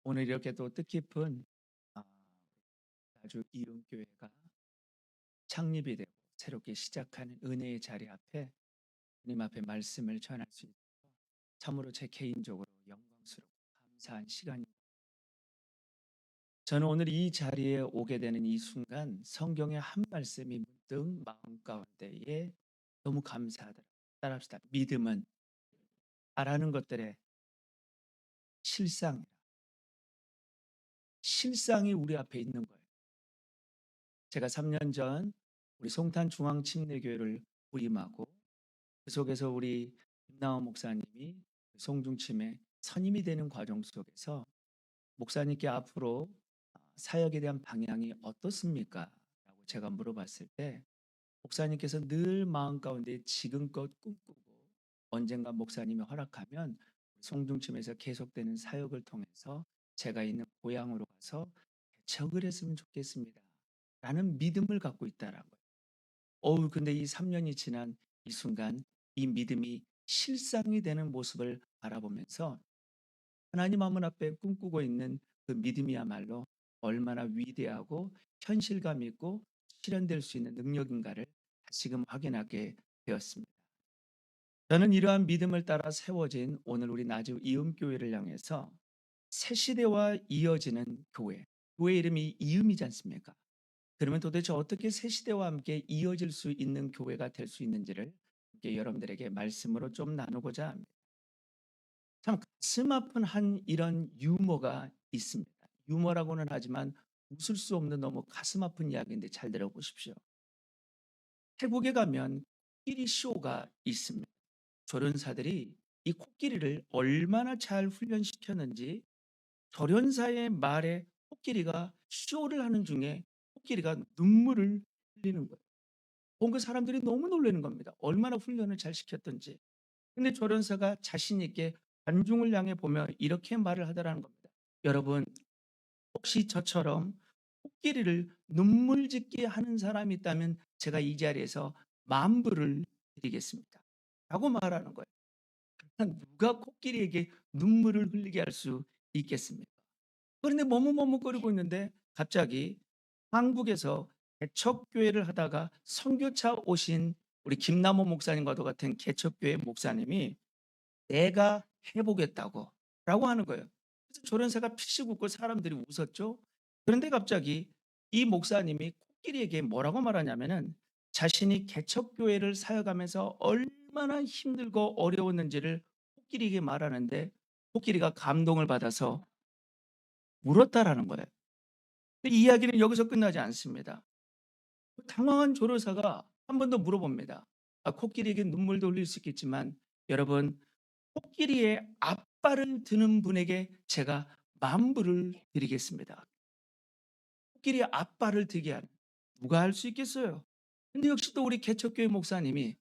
오늘 이렇게 또 뜻깊은 아, 아주 이음교회가 창립이 되고 새롭게 시작하는 은혜의 자리 앞에 주님 앞에 말씀을 전할 수 있고 참으로 제 개인적으로 영광스럽고 감사한 시간입니다. 저는 오늘 이 자리에 오게 되는 이 순간 성경의 한 말씀이 문득 마음 가운데에 너무 감사하더라. 따라합시다. 믿음은 바라는 것들의 실상이라. 실상이 우리 앞에 있는 거예요. 제가 3년 전 우리 송탄 중앙침례교회를 부임하고 그 속에서 우리 김나원 목사님이 송중침의 선임이 되는 과정 속에서 목사님께 앞으로 사역에 대한 방향이 어떻습니까? 라고 제가 물어봤을 때 목사님께서 늘 마음 가운데 지금껏 꿈꾸고 언젠가 목사님이 허락하면 송중침에서 계속되는 사역을 통해서 제가 있는 고향으로 가서 개척을 했으면 좋겠습니다. 라는 믿음을 갖고 있다라고요. 근데 이 3년이 지난 이 순간 이 믿음이 실상이 되는 모습을 바라보면서 하나님 아문 앞에 꿈꾸고 있는 그 믿음이야말로 얼마나 위대하고 현실감 있고 실현될 수 있는 능력인가를 다시금 확인하게 되었습니다. 저는 이러한 믿음을 따라 세워진 오늘 우리 나주 이음교회를 향해서 새 시대와 이어지는 교회 이름이 이음이지 않습니까? 그러면 도대체 어떻게 새 시대와 함께 이어질 수 있는 교회가 될 수 있는지를 함께 여러분들에게 말씀으로 좀 나누고자 합니다. 참 가슴 아픈 한 이런 유머가 있습니다. 유머라고는 하지만 웃을 수 없는 너무 가슴 아픈 이야기인데 잘 들어보십시오. 태국에 가면 코끼리 쇼가 있습니다. 조련사들이 이 코끼리를 얼마나 잘 훈련시켰는지 조련사의 말에 코끼리가 쇼를 하는 중에 코끼리가 눈물을 흘리는 거예요. 본 그 사람들이 너무 놀라는 겁니다. 얼마나 훈련을 잘 시켰던지. 근데 조련사가 자신 있게 관중을 향해 보며 이렇게 말을 하더라는 겁니다. 여러분, 혹시 저처럼 코끼리를 눈물 짓게 하는 사람이 있다면 제가 이 자리에서 만불을 드리겠습니다. 라고 말하는 거예요. 누가 코끼리에게 눈물을 흘리게 할 수 있겠습니까? 그런데 머뭇머뭇거리고 있는데 갑자기 한국에서 개척교회를 하다가 선교차 오신 우리 김남호 목사님과도 같은 개척교회 목사님이 내가 해보겠다고 라고 하는 거예요. 그래서 조련사가 피식 웃고 사람들이 웃었죠. 그런데 갑자기 이 목사님이 코끼리에게 뭐라고 말하냐면은 자신이 개척교회를 사역하면서 얼마나 힘들고 어려웠는지를 코끼리에게 말하는데 코끼리가 감동을 받아서 울었다라는 거예요. 이 이야기는 여기서 끝나지 않습니다. 당황한 조련사가 한 번 더 물어봅니다. 코끼리에게 눈물도 흘릴 수 있겠지만 여러분, 코끼리의 앞발을 드는 분에게 제가 만불을 드리겠습니다. 코끼리의 앞발을 드게 하는 누가 할 수 있겠어요? 근데 역시 또 우리 개척교회 목사님이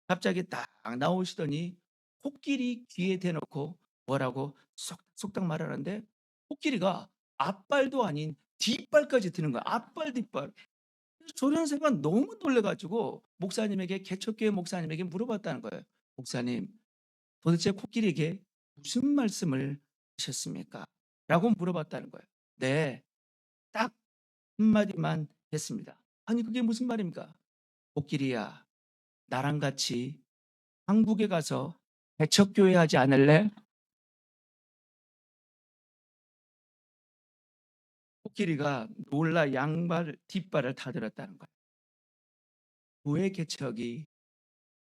갑자기 딱 나오시더니 코끼리 귀에 대놓고 뭐라고 속닥속닥 말하는데 코끼리가 앞발도 아닌 뒷발까지 드는 거야. 앞발 뒷발. 조련사가 너무 놀래가지고 목사님에게 개척교회 목사님에게 물어봤다는 거예요. 목사님, 도대체 코끼리에게 무슨 말씀을 하셨습니까? 라고 물어봤다는 거예요. 네, 딱 한마디만 했습니다. 아니 그게 무슨 말입니까? 코끼리야, 나랑 같이 한국에 가서 개척교회 하지 않을래? 코끼리가 놀라 양발 뒷발을 타들었다는 거예요. 교회 개척이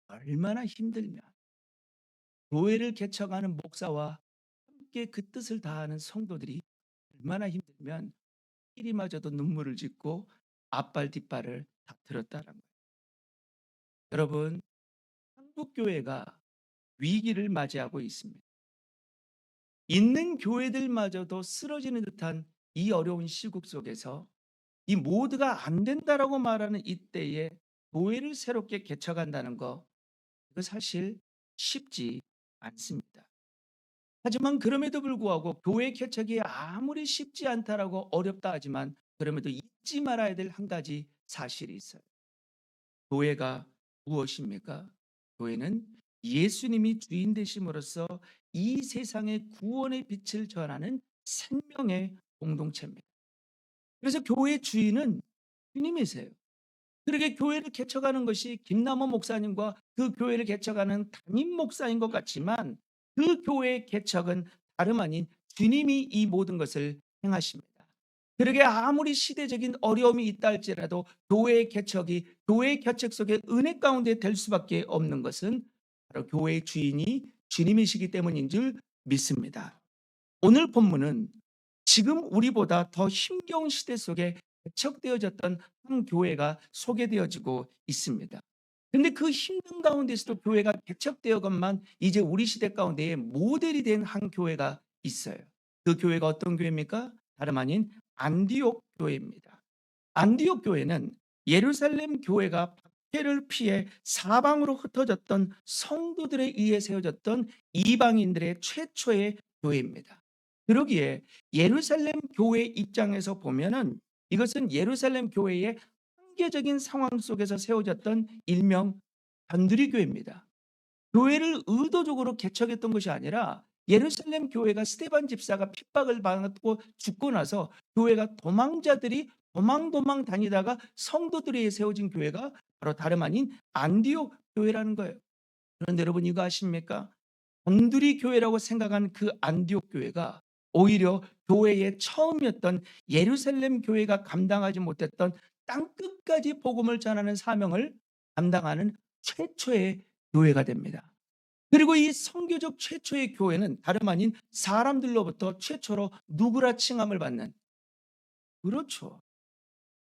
얼마나 힘들면 교회를 개척하는 목사와 함께 그 뜻을 다하는 성도들이 얼마나 힘들면 코끼리마저도 눈물을 짓고 앞발 뒷발을 다 들었다는 거예요. 여러분, 한국 교회가 위기를 맞이하고 있습니다. 있는 교회들마저도 쓰러지는 듯한 이 어려운 시국 속에서 이 모두가 안 된다라고 말하는 이때에 교회를 새롭게 개척한다는 거, 이거 사실 쉽지 않습니다. 하지만 그럼에도 불구하고 교회 개척이 아무리 쉽지 않다라고 어렵다 하지만 그럼에도 잊지 말아야 될 한 가지 사실이 있어요. 교회가 무엇입니까? 교회는 예수님이 주인 되심으로써 이 세상의 구원의 빛을 전하는 생명의 공동체입니다. 그래서 교회의 주인은 주님이세요. 그렇게 교회를 개척하는 것이 김남호 목사님과 그 교회를 개척하는 담임 목사인 것 같지만 그 교회의 개척은 다름 아닌 주님이 이 모든 것을 행하십니다. 그러게 아무리 시대적인 어려움이 있다 할지라도 교회의 개척이 교회의 개척 속에 은혜 가운데 될 수밖에 없는 것은 바로 교회의 주인이 주님이시기 때문인 줄 믿습니다. 오늘 본문은 지금 우리보다 더 힘겨운 시대 속에 개척되어졌던 한 교회가 소개되어지고 있습니다. 근데 그 힘든 가운데서도 교회가 개척되어건만 이제 우리 시대 가운데에 모델이 된 한 교회가 있어요. 그 교회가 어떤 교회입니까? 다름 아닌 안디옥 교회입니다. 안디옥 교회는 예루살렘 교회가 박해를 피해 사방으로 흩어졌던 성도들에 의해 세워졌던 이방인들의 최초의 교회입니다. 그러기에 예루살렘 교회 입장에서 보면은 이것은 예루살렘 교회의 한계적인 상황 속에서 세워졌던 일명 변두리 교회입니다. 교회를 의도적으로 개척했던 것이 아니라 예루살렘 교회가 스데반 집사가 핍박을 받고 죽고 나서 교회가 도망자들이 도망 다니다가 성도들에 의해 세워진 교회가 바로 다름 아닌 안디옥 교회라는 거예요. 그런데 여러분 이거 아십니까? 변두리 교회라고 생각한 그 안디옥 교회가 오히려 교회의 처음이었던 예루살렘 교회가 감당하지 못했던 땅끝까지 복음을 전하는 사명을 감당하는 최초의 교회가 됩니다. 그리고 이 선교적 최초의 교회는 다름 아닌 사람들로부터 최초로 누구라 칭함을 받는, 그렇죠,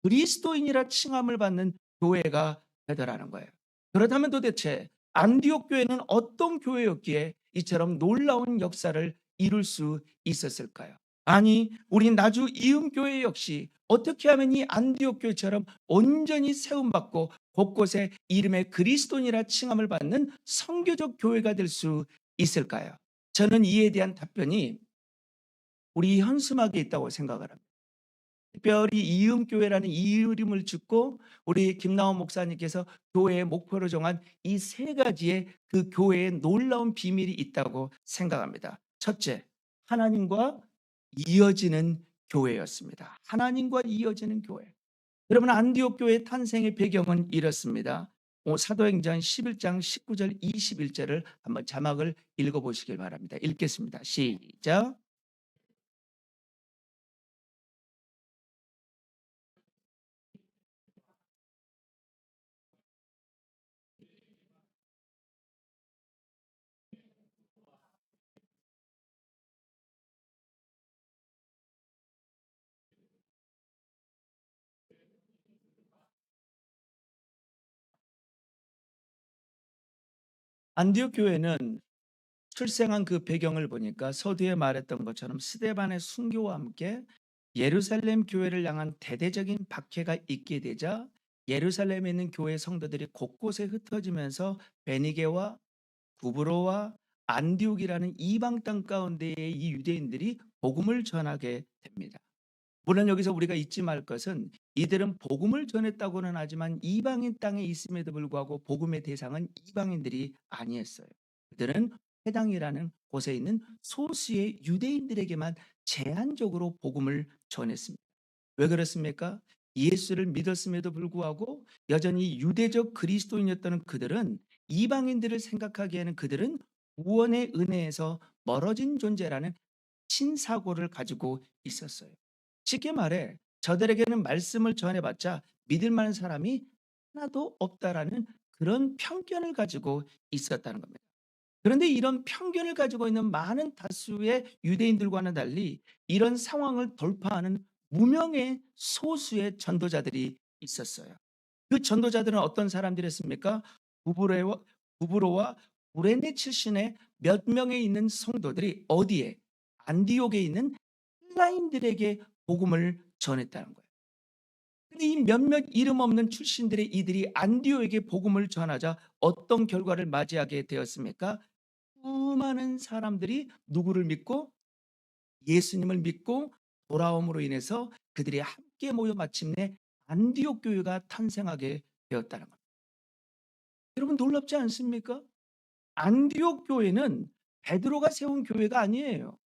그리스도인이라 칭함을 받는 교회가 되더라는 거예요. 그렇다면 도대체 안디옥 교회는 어떤 교회였기에 이처럼 놀라운 역사를 이룰 수 있었을까요? 아니, 우리 나주 이음교회 역시 어떻게 하면 이 안디옥 교회처럼 온전히 세움받고 곳곳에 이름의 그리스도인이라 칭함을 받는 선교적 교회가 될 수 있을까요? 저는 이에 대한 답변이 우리 현수막에 있다고 생각을 합니다. 특별히 이음교회라는 이 이름을 짓고 우리 김나원 목사님께서 교회의 목표로 정한 이 세 가지의 그 교회의 놀라운 비밀이 있다고 생각합니다. 첫째, 하나님과 이어지는 교회였습니다. 하나님과 이어지는 교회. 여러분 안디옥 교회 탄생의 배경은 이렇습니다. 사도행전 11장 19절 21절을 한번 자막을 읽어보시길 바랍니다. 읽겠습니다. 시작. 안디옥 교회는 출생한 그 배경을 보니까 서두에 말했던 것처럼 스데반의 순교와 함께 예루살렘 교회를 향한 대대적인 박해가 있게 되자 예루살렘에 있는 교회 성도들이 곳곳에 흩어지면서 베니게와 구브로와 안디옥이라는 이방 땅 가운데의 이 유대인들이 복음을 전하게 됩니다. 물론 여기서 우리가 잊지 말 것은 이들은 복음을 전했다고는 하지만 이방인 땅에 있음에도 불구하고 복음의 대상은 이방인들이 아니었어요. 그들은 해당이라는 곳에 있는 소수의 유대인들에게만 제한적으로 복음을 전했습니다. 왜 그렇습니까? 예수를 믿었음에도 불구하고 여전히 유대적 그리스도인이었던 그들은 이방인들을 생각하기에는 그들은 구원의 은혜에서 멀어진 존재라는 신사고를 가지고 있었어요. 쉽게 말해 저들에게는 말씀을 전해봤자 믿을 만한 사람이 하나도 없다라는 그런 편견을 가지고 있었다는 겁니다. 그런데 이런 편견을 가지고 있는 많은 다수의 유대인들과는 달리 이런 상황을 돌파하는 무명의 소수의 전도자들이 있었어요. 그 전도자들은 어떤 사람들이었습니까? 구브로와 구브로와 구레네 출신의 몇 명에 있는 성도들이 어디에? 안디옥에 있는 헬라인들에게 복음을 전했다는 거예요. 근데 이 몇몇 이름 없는 출신들의 이들이 안디옥에게 복음을 전하자 어떤 결과를 맞이하게 되었습니까? 수많은 사람들이 누구를 믿고 예수님을 믿고 돌아옴으로 인해서 그들이 함께 모여 마침내 안디옥 교회가 탄생하게 되었다는 겁니다. 여러분 놀랍지 않습니까? 안디옥 교회는 베드로가 세운 교회가 아니에요.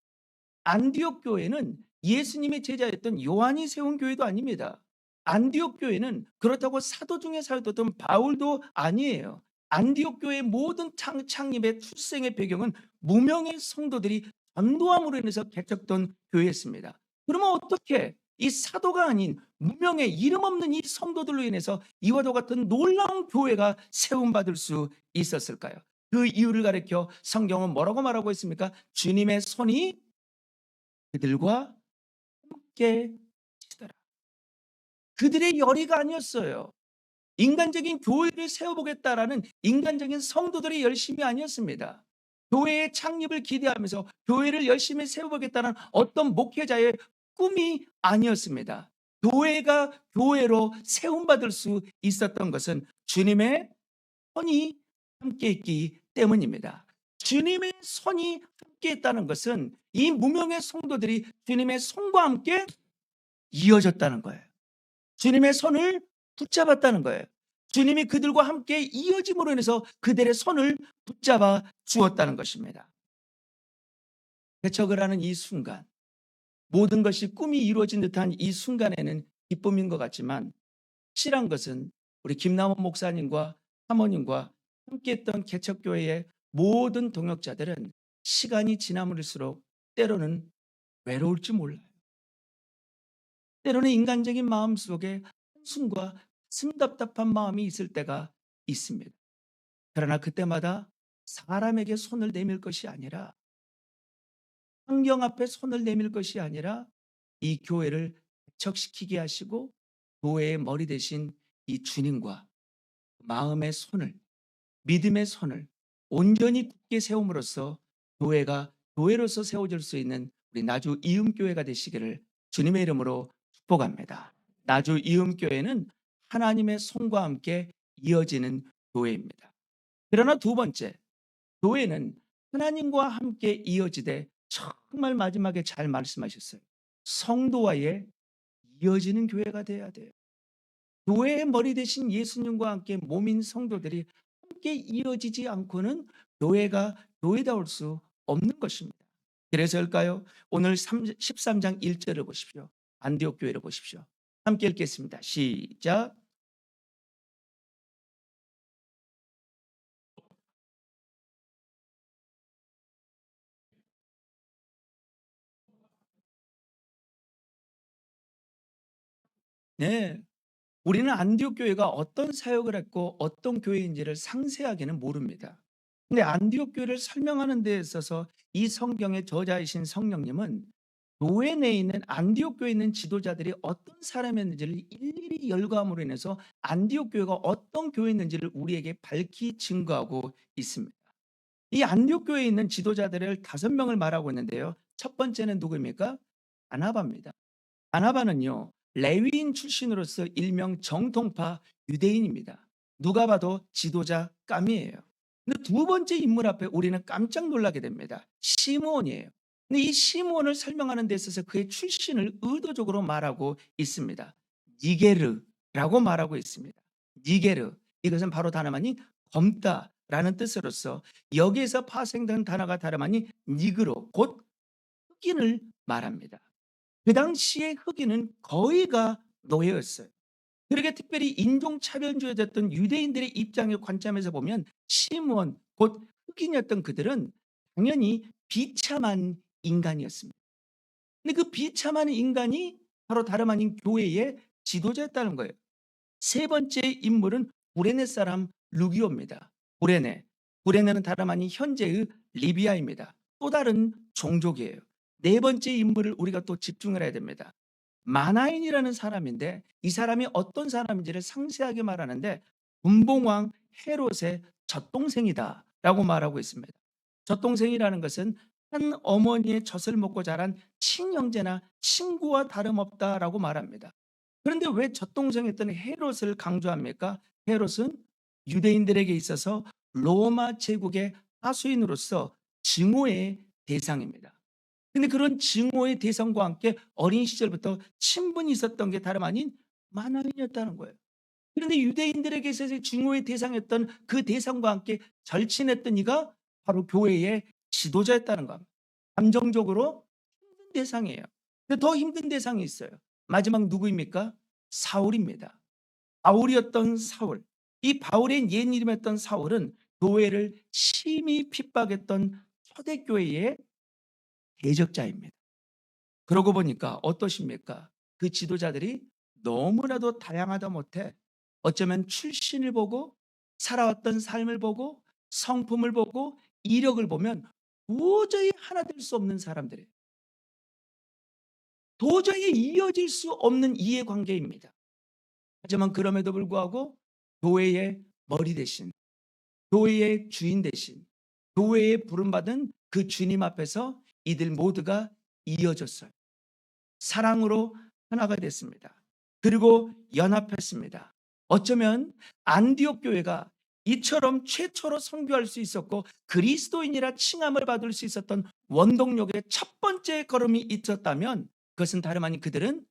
안디옥 교회는 예수님의 제자였던 요한이 세운 교회도 아닙니다. 안디옥 교회는 그렇다고 사도 중에 사도던 바울도 아니에요. 안디옥 교회의 모든 창립의 출생의 배경은 무명의 성도들이 전도함으로 인해서 개척된 교회였습니다. 그러면 어떻게 이 사도가 아닌 무명의 이름 없는 이 성도들로 인해서 이와 같은 놀라운 교회가 세움받을 수 있었을까요? 그 이유를 가리켜 성경은 뭐라고 말하고 있습니까? 주님의 손이 그들과 함께 계시더라. 그들의 열의가 아니었어요. 인간적인 교회를 세워보겠다라는 인간적인 성도들의 열심이 아니었습니다. 교회의 창립을 기대하면서 교회를 열심히 세워보겠다는 어떤 목회자의 꿈이 아니었습니다. 교회가 교회로 세움받을 수 있었던 것은 주님의 손이 함께 있기 때문입니다. 주님의 손이 함께 있다는 것은 이 무명의 성도들이 주님의 손과 함께 이어졌다는 거예요. 주님의 손을 붙잡았다는 거예요. 주님이 그들과 함께 이어짐으로 인해서 그들의 손을 붙잡아 주었다는 것입니다. 개척을 하는 이 순간, 모든 것이 꿈이 이루어진 듯한 이 순간에는 기쁨인 것 같지만 실한 것은 우리 김남원 목사님과 사모님과 함께했던 개척교회의 모든 동역자들은 시간이 지남을수록 때로는 외로울지 몰라요. 때로는 인간적인 마음 속에 한숨과 가슴 답답한 마음이 있을 때가 있습니다. 그러나 그때마다 사람에게 손을 내밀 것이 아니라, 환경 앞에 손을 내밀 것이 아니라 이 교회를 개척시키게 하시고 교회의 머리 대신 이 주님과 마음의 손을, 믿음의 손을 온전히 굳게 세움으로써 교회가 교회로서 세워질 수 있는 우리 나주 이음교회가 되시기를 주님의 이름으로 축복합니다. 나주 이음교회는 하나님의 손과 함께 이어지는 교회입니다. 그러나 두 번째, 교회는 하나님과 함께 이어지되 정말 마지막에 잘 말씀하셨어요. 성도와의 이어지는 교회가 돼야 돼요. 교회의 머리 대신 예수님과 함께 몸인 성도들이 함께 이어지지 않고는 교회가 교회다울 수 없는 것입니다. 그래서일까요? 오늘 13장 1절을 보십시오. 안디옥 교회를 보십시오. 함께 읽겠습니다. 시작. 네. 우리는 안디옥 교회가 어떤 사역을 했고 어떤 교회인지를 상세하게는 모릅니다. 근데 안디옥 교회를 설명하는 데 있어서 이 성경의 저자이신 성령님은 교회 내에 있는 안디옥 교회에 있는 지도자들이 어떤 사람이었는지를 일일이 열거함으로 인해서 안디옥 교회가 어떤 교회였는지를 우리에게 밝히 증거하고 있습니다. 이 안디옥 교회에 있는 지도자들을 5명을 말하고 있는데요. 첫 번째는 누구입니까? 바나바입니다. 바나바는요, 레위인 출신으로서 일명 정통파 유대인입니다. 누가 봐도 지도자 감이에요. 근데 두 번째 인물 앞에 우리는 깜짝 놀라게 됩니다. 시므온이에요. 근데 이 시므온을 설명하는 데 있어서 그의 출신을 의도적으로 말하고 있습니다. 니게르라고 말하고 있습니다. 니게르, 이것은 바로 다름 아닌 검다라는 뜻으로서 여기에서 파생된 단어가 다름 아닌 니그로, 곧 흑인을 말합니다. 그 당시에 흑인은 거의가 노예였어요. 그러게 특별히 인종차별주의였던 유대인들의 입장의 관점에서 보면 시므온, 곧 흑인이었던 그들은 당연히 비참한 인간이었습니다. 근데 그 비참한 인간이 바로 다름 아닌 교회의 지도자였다는 거예요. 세 번째 인물은 구레네 사람 루기오입니다. 구레네는 다름 아닌 현재의 리비아입니다. 또 다른 종족이에요. 네 번째 인물을 우리가 또 집중을 해야 됩니다. 마나인이라는 사람인데 이 사람이 어떤 사람인지를 상세하게 말하는데 분봉왕 헤롯의 젖동생이다라고 말하고 있습니다. 젖동생이라는 것은 한 어머니의 젖을 먹고 자란 친형제나 친구와 다름없다라고 말합니다. 그런데 왜 젖동생이었던 헤롯을 강조합니까? 헤롯은 유대인들에게 있어서 로마 제국의 하수인으로서 증오의 대상입니다. 근데 그런 증오의 대상과 함께 어린 시절부터 친분이 있었던 게 다름 아닌 마나인이었다는 거예요. 그런데 유대인들에게 있어서 증오의 대상이었던 그 대상과 함께 절친했던 이가 바로 교회의 지도자였다는 겁니다. 감정적으로 힘든 대상이에요. 근데 더 힘든 대상이 있어요. 마지막 누구입니까? 사울입니다. 바울이었던 사울. 이 바울의 옛 이름이었던 사울은 교회를 심히 핍박했던 초대교회의 대적자입니다. 그러고 보니까 어떠십니까? 그 지도자들이 너무나도 다양하다 못해 어쩌면 출신을 보고 살아왔던 삶을 보고 성품을 보고 이력을 보면 도저히 하나 될 수 없는 사람들이에요. 도저히 이어질 수 없는 이해관계입니다. 하지만 그럼에도 불구하고 교회의 머리 대신, 교회의 주인 대신, 교회에 부름받은 그 주님 앞에서 이들 모두가 이어졌어요. 사랑으로 하나가 됐습니다. 그리고 연합했습니다. 어쩌면 안디옥 교회가 이처럼 최초로 선교할 수 있었고 그리스도인이라 칭함을 받을 수 있었던 원동력의 첫 번째 걸음이 있었다면 그것은 다름 아닌 그들은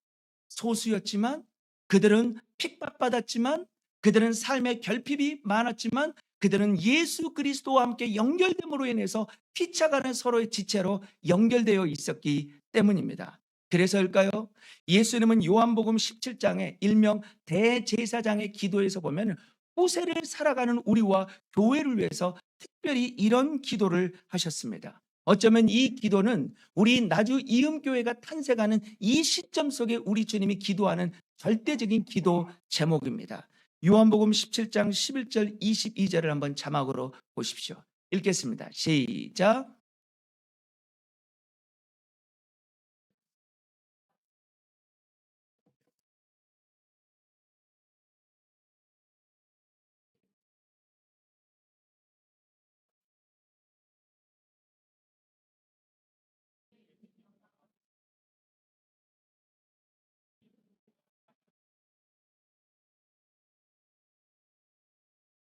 소수였지만, 그들은 핍박받았지만, 그들은 삶의 결핍이 많았지만, 그들은 예수 그리스도와 함께 연결됨으로 인해서 피차가는 서로의 지체로 연결되어 있었기 때문입니다. 그래서일까요? 예수님은 요한복음 17장에 일명 대제사장의 기도에서 보면 후세를 살아가는 우리와 교회를 위해서 특별히 이런 기도를 하셨습니다. 어쩌면 이 기도는 우리 나주 이음교회가 탄생하는 이 시점 속에 우리 주님이 기도하는 절대적인 기도 제목입니다. 요한복음 17장 11절 22절을 한번 자막으로 보십시오. 읽겠습니다. 시작.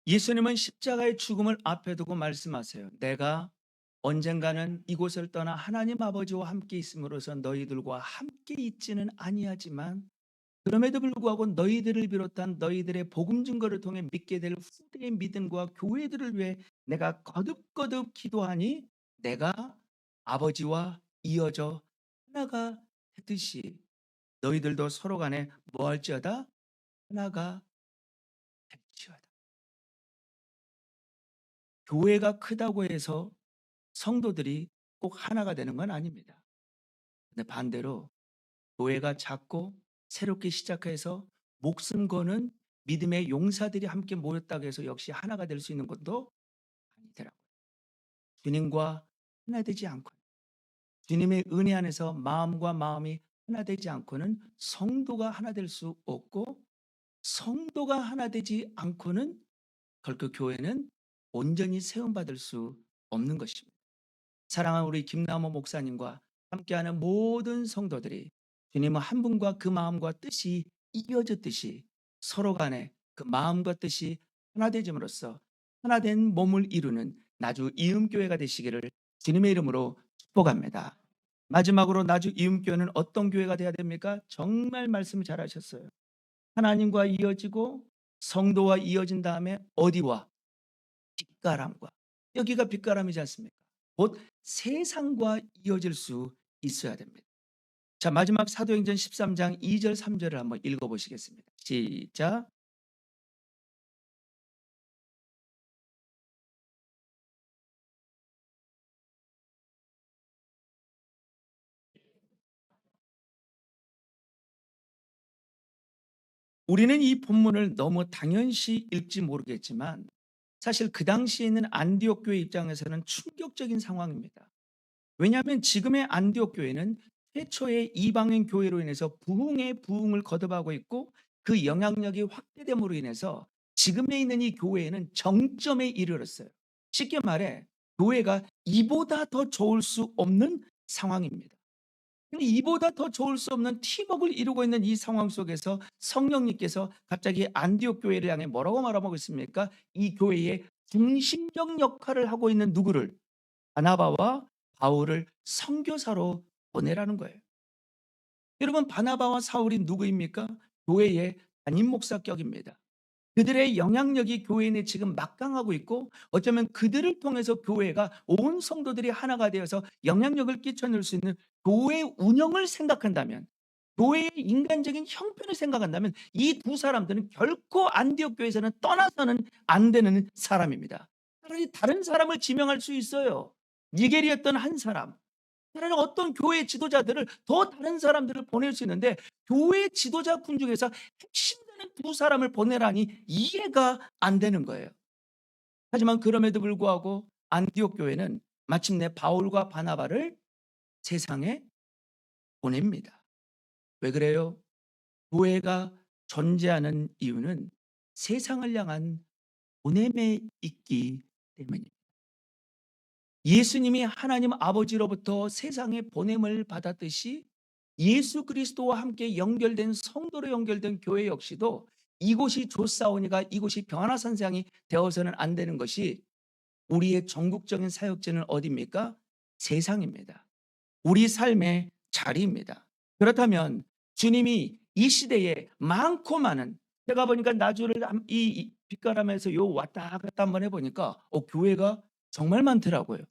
예수님은 십자가의 죽음을 앞에 두고 말씀하세요. 내가 언젠가는 이곳을 떠나 하나님 아버지와 함께 있음으로써 너희들과 함께 있지는 아니하지만 그럼에도 불구하고 너희들을 비롯한 너희들의 복음 증거를 통해 믿게 될 후대의 믿음과 교회들을 위해 내가 거듭거듭 기도하니 내가 아버지와 이어져 하나가 되듯이 너희들도 서로 간에 뭐할지어다 하나가 될지어다. 교회가 크다고 해서 성도들이 꼭 하나가 되는 건 아닙니다. 근데 반대로 교회가 작고 새롭게 시작해서 목숨 거는 믿음의 용사들이 함께 모였다고 해서 역시 하나가 될 수 있는 것도 아니더라고요. 주님과 하나 되지 않고 주님의 은혜 안에서 마음과 마음이 하나 되지 않고는 성도가 하나 될 수 없고 성도가 하나 되지 않고는 결국 교회는 온전히 세움받을 수 없는 것입니다. 사랑하는 우리 김남호 목사님과 함께하는 모든 성도들이 주님은 한 분과 그 마음과 뜻이 이어졌듯이 서로 간에 그 마음과 뜻이 하나 되짐으로써 하나된 몸을 이루는 나주 이음교회가 되시기를 주님의 이름으로 축복합니다. 마지막으로 나주 이음교회는 어떤 교회가 돼야 됩니까? 정말 말씀 잘하셨어요. 하나님과 이어지고 성도와 이어진 다음에 어디와? 빛가람과. 여기가 빛가람이지 않습니까? 곧 세상과 이어질 수 있어야 됩니다. 자, 마지막 사도행전 13장 2절 3절을 한번 읽어보시겠습니다. 시작. 우리는 이 본문을 너무 당연시 읽지 모르겠지만 사실 그 당시에 있는 안디옥 교회 입장에서는 충격적인 상황입니다. 왜냐하면 지금의 안디옥 교회는 최초의 이방인 교회로 인해서 부흥의 부흥을 거듭하고 있고 그 영향력이 확대됨으로 인해서 지금에 있는 이 교회는 정점에 이르렀어요. 쉽게 말해 교회가 이보다 더 좋을 수 없는 상황입니다. 근데 이보다 더 좋을 수 없는 팀워크를 이루고 있는 이 상황 속에서 성령님께서 갑자기 안디옥 교회를 향해 뭐라고 말하고 있습니까? 이 교회의 중심적 역할을 하고 있는 누구를? 바나바와 바울을 선교사로 보내라는 거예요. 여러분 바나바와 사울이 누구입니까? 교회의 담임 목사격입니다. 그들의 영향력이 교회 내 지금 막강하고 있고 어쩌면 그들을 통해서 교회가 온 성도들이 하나가 되어서 영향력을 끼쳐낼 수 있는 교회 운영을 생각한다면, 교회의 인간적인 형편을 생각한다면 이 두 사람들은 결코 안디옥 교회에서는 떠나서는 안 되는 사람입니다. 차라리 다른 사람을 지명할 수 있어요. 니게리였던 한 사람, 차라리 어떤 교회 지도자들을 더 다른 사람들을 보낼 수 있는데 교회 지도자군 중에서 핵심되는 두 사람을 보내라니 이해가 안 되는 거예요. 하지만 그럼에도 불구하고 안디옥 교회는 마침내 바울과 바나바를 세상에 보냅니다. 왜 그래요? 교회가 존재하는 이유는 세상을 향한 보냄에 있기 때문입니다. 예수님이 하나님 아버지로부터 세상에 보냄을 받았듯이 예수 그리스도와 함께 연결된 성도로 연결된 교회 역시도 이곳이 좋사오니가 이곳이 변화산상이 되어서는 안 되는 것이, 우리의 전국적인 사역지는 어디입니까? 세상입니다. 우리 삶의 자리입니다. 그렇다면 주님이 이 시대에 많고 많은, 제가 보니까 나주를 이 빛가람에서 요 왔다 갔다 한번 해보니까 교회가 정말 많더라고요.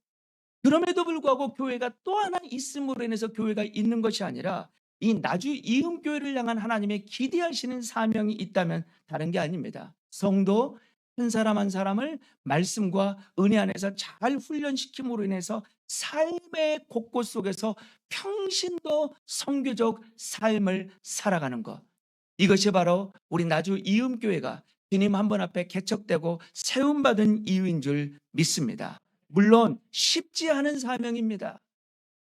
그럼에도 불구하고 교회가 또 하나 있음으로 인해서 교회가 있는 것이 아니라 이 나주 이음교회를 향한 하나님의 기대하시는 사명이 있다면 다른 게 아닙니다. 성도 한 사람 한 사람을 말씀과 은혜 안에서 잘 훈련시킴으로 인해서 삶의 곳곳 속에서 평신도 선교적 삶을 살아가는 것, 이것이 바로 우리 나주 이음교회가 주님 한 분 앞에 개척되고 세움받은 이유인 줄 믿습니다. 물론 쉽지 않은 사명입니다.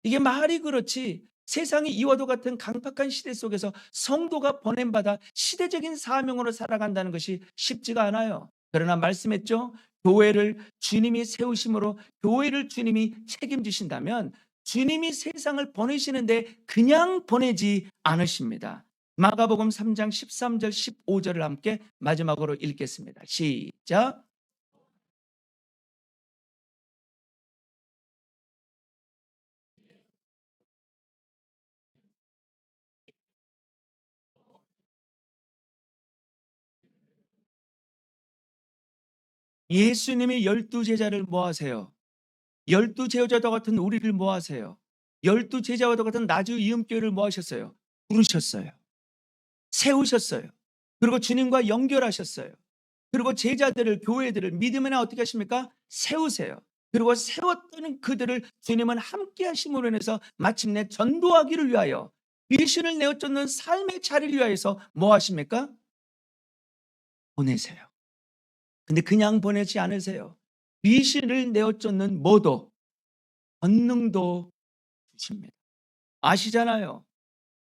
이게 말이 그렇지 세상이 이와도 같은 강팍한 시대 속에서 성도가 보냄받아 시대적인 사명으로 살아간다는 것이 쉽지가 않아요. 그러나 말씀했죠. 교회를 주님이 세우심으로 교회를 주님이 책임지신다면 주님이 세상을 보내시는데 그냥 보내지 않으십니다. 마가복음 3장 13절 15절을 함께 마지막으로 읽겠습니다. 시작. 예수님이 12제자를 뭐 하세요? 12제자와 같은 우리를 뭐 하세요? 12제자와 같은 나주 이음교회를 뭐 하셨어요? 부르셨어요. 세우셨어요. 그리고 주님과 연결하셨어요. 그리고 제자들을, 교회들을 믿음이나 어떻게 하십니까? 세우세요. 그리고 세웠던 그들을 주님은 함께 하심으로 인해서 마침내 전도하기를 위하여 귀신을 내어쫓는 삶의 자리를 위하여서 뭐 하십니까? 보내세요. 근데 그냥 보내지 않으세요. 귀신을 내어쫓는 뭐도, 권능도 주십니다. 아시잖아요.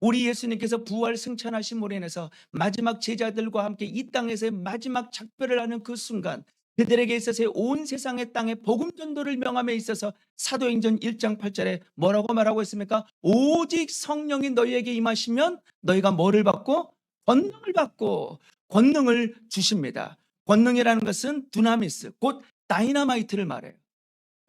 우리 예수님께서 부활 승천하심으로 인해서 마지막 제자들과 함께 이 땅에서의 마지막 작별을 하는 그 순간, 그들에게 있어서의 온 세상의 땅에 복음 전도를 명함에 있어서 사도행전 1장 8절에 뭐라고 말하고 있습니까? 오직 성령이 너희에게 임하시면 너희가 뭐를 받고? 권능을 받고, 권능을 주십니다. 권능이라는 것은 두나미스, 곧 다이너마이트를 말해요.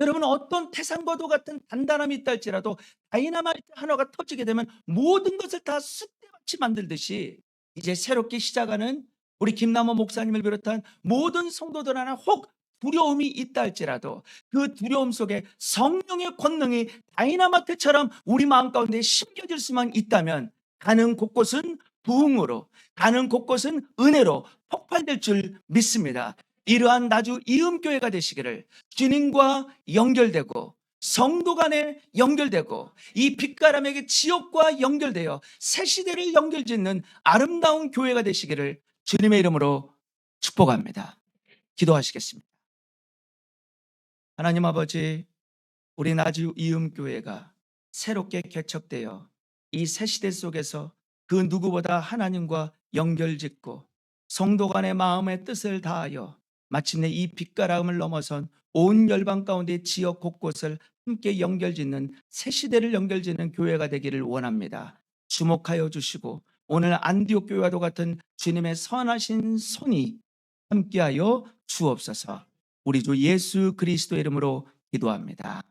여러분, 어떤 태산과도 같은 단단함이 있다 할지라도 다이너마이트 하나가 터지게 되면 모든 것을 다 쑥대밭이 만들듯이 이제 새롭게 시작하는 우리 김남호 목사님을 비롯한 모든 성도들 하나 혹 두려움이 있다 할지라도 그 두려움 속에 성령의 권능이 다이너마이트처럼 우리 마음 가운데 심겨질 수만 있다면 가는 곳곳은 부흥으로, 가는 곳곳은 은혜로 폭발될 줄 믿습니다. 이러한 나주 이음교회가 되시기를, 주님과 연결되고 성도 간에 연결되고 이 빛가람에게 지옥과 연결되어 새 시대를 연결짓는 아름다운 교회가 되시기를 주님의 이름으로 축복합니다. 기도하시겠습니다. 하나님 아버지, 우리 나주 이음교회가 새롭게 개척되어 이 새 시대 속에서 그 누구보다 하나님과 연결짓고 성도 간의 마음의 뜻을 다하여 마침내 이 빛가람을 넘어선 온 열방 가운데 지역 곳곳을 함께 연결짓는 새 시대를 연결짓는 교회가 되기를 원합니다. 주목하여 주시고 오늘 안디옥 교회와도 같은 주님의 선하신 손이 함께하여 주옵소서. 우리 주 예수 그리스도의 이름으로 기도합니다.